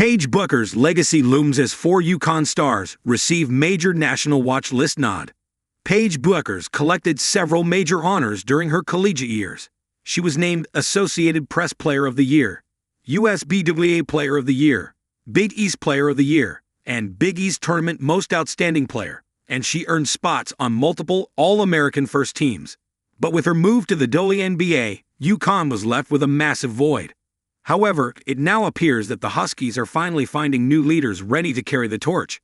Paige Bueckers' legacy looms as four UConn stars receive major national watch list nod. Paige Bueckers collected several major honors during her collegiate years. She was named Associated Press Player of the Year, USBWA Player of the Year, Big East Player of the Year, and Big East Tournament Most Outstanding Player, and she earned spots on multiple All-American first teams. But with her move to the WNBA, UConn was left with a massive void. However, it now appears that the Huskies are finally finding new leaders ready to carry the torch.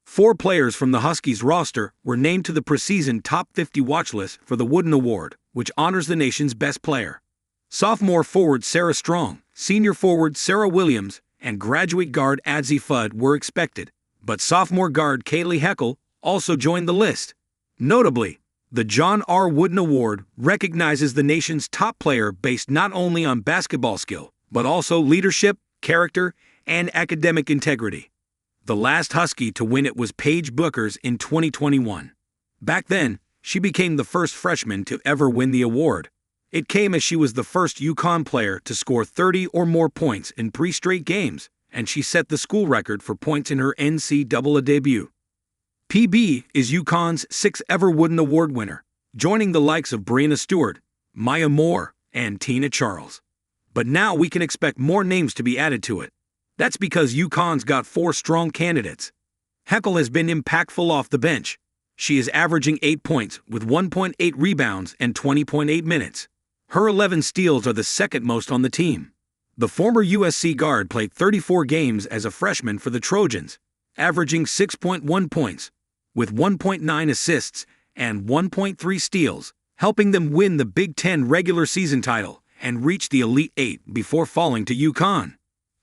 4 players from the Huskies roster were named to the preseason Top 50 watch list for the Wooden Award, which honors the nation's best player. Sophomore forward Sarah Strong, senior forward Sarah Williams, and graduate guard Adzi Fudd were expected, but sophomore guard Kaylee Heckel also joined the list. Notably, the John R. Wooden Award recognizes the nation's top player based not only on basketball skill, but also leadership, character, and academic integrity. The last Husky to win it was Paige Bueckers in 2021. Back then, she became the first freshman to ever win the award. It came as she was the first UConn player to score 30 or more points in 3 straight games, and she set the school record for points in her NCAA debut. PB is UConn's 6th ever Wooden Award winner, joining the likes of Brianna Stewart, Maya Moore, and Tina Charles. But now we can expect more names to be added to it. That's because UConn's got 4 strong candidates. Heckel has been impactful off the bench. She is averaging 8 points with 1.8 rebounds and 20.8 minutes. Her 11 steals are the second most on the team. The former USC guard played 34 games as a freshman for the Trojans, averaging 6.1 points, with 1.9 assists and 1.3 steals, helping them win the Big Ten regular season title and reach the Elite 8 before falling to UConn.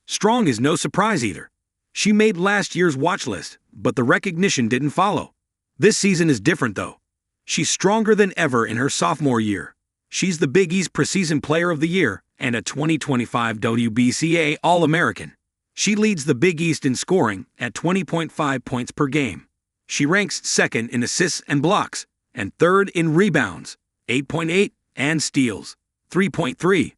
Strong is no surprise either. She made last year's watch list, but the recognition didn't follow. This season is different though. She's stronger than ever in her sophomore year. She's the Big East Preseason Player of the Year and a 2025 WBCA All-American. She leads the Big East in scoring at 20.5 points per game. She ranks 2nd in assists and blocks, and 3rd in rebounds, 8.8, and steals, 3.3.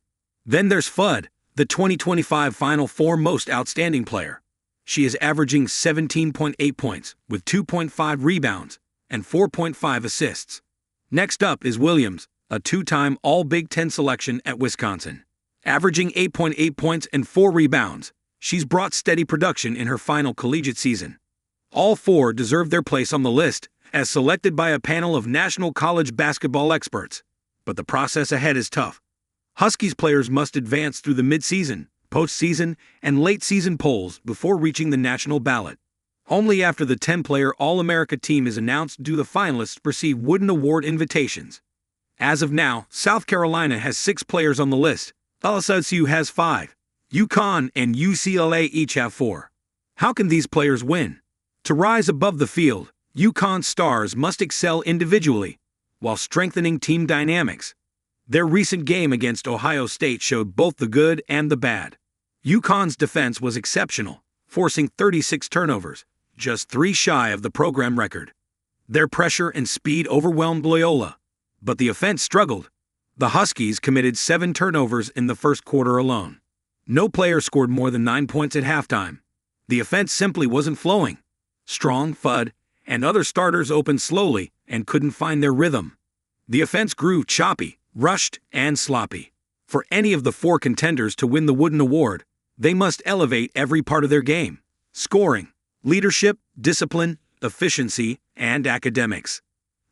Then there's Fudd, the 2025 Final Four Most Outstanding Player. She is averaging 17.8 points with 2.5 rebounds and 4.5 assists. Next up is Williams, a 2-time All-Big Ten selection at Wisconsin. Averaging 8.8 points and 4 rebounds, she's brought steady production in her final collegiate season. All 4 deserve their place on the list, as selected by a panel of national college basketball experts. But the process ahead is tough. Huskies players must advance through the mid-season, postseason, and late-season polls before reaching the national ballot. Only after the 10-player All-America team is announced do the finalists receive Wooden Award invitations. As of now, South Carolina has 6 players on the list, LSU has 5, UConn and UCLA each have 4. How can these players win? To rise above the field, UConn stars must excel individually, while strengthening team dynamics. Their recent game against Ohio State showed both the good and the bad. UConn's defense was exceptional, forcing 36 turnovers, just 3 shy of the program record. Their pressure and speed overwhelmed Loyola, but the offense struggled. The Huskies committed 7 turnovers in the first quarter alone. No player scored more than 9 points at halftime. The offense simply wasn't flowing. Strong, Fudd, and other starters opened slowly and couldn't find their rhythm. The offense grew choppy, rushed, and sloppy. For any of the 4 contenders to win the Wooden Award, they must elevate every part of their game: scoring, leadership, discipline, efficiency, and academics.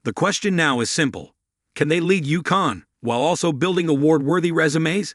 The question now is simple: can they lead UConn while also building award-worthy resumes?